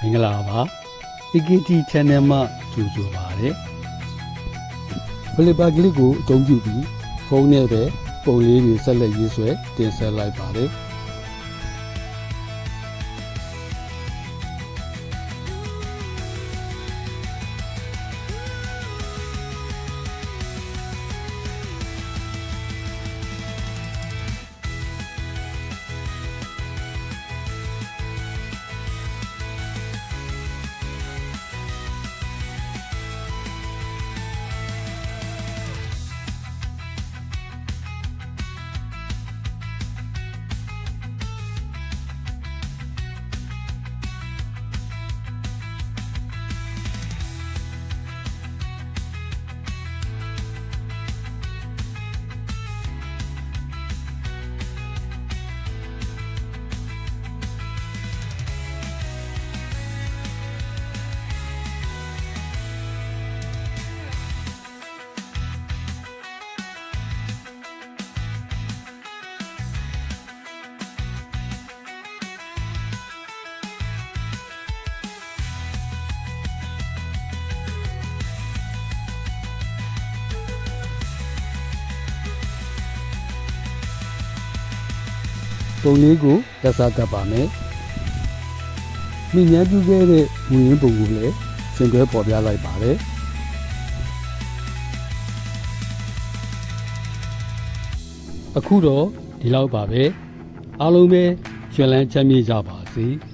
မင်္ဂလာပါ EKT Channel မှာကြိုဆိုပါရစေဖလီပါကလစ်ကိုအသုံးပြုပြီးဖုန်းနဲ့ပဲပုံလေးတွေဆက်လက်ရေးဆွဲတင်ဆက်လိုက်ပါတယ်ပုံလေးကိုလက်စားကပ်ပါမယ်။မိညာပြုခဲ့တဲ့ဝင်းပုံကိုလည်းဆင်တွဲပေါ်ပြလိုက်ပါတယ်။အခုတော့ဒီလောက်ပါပဲ။အားလုံးပဲကျွမ်းလန်းချမ်းမြေ့ကြပါစေ။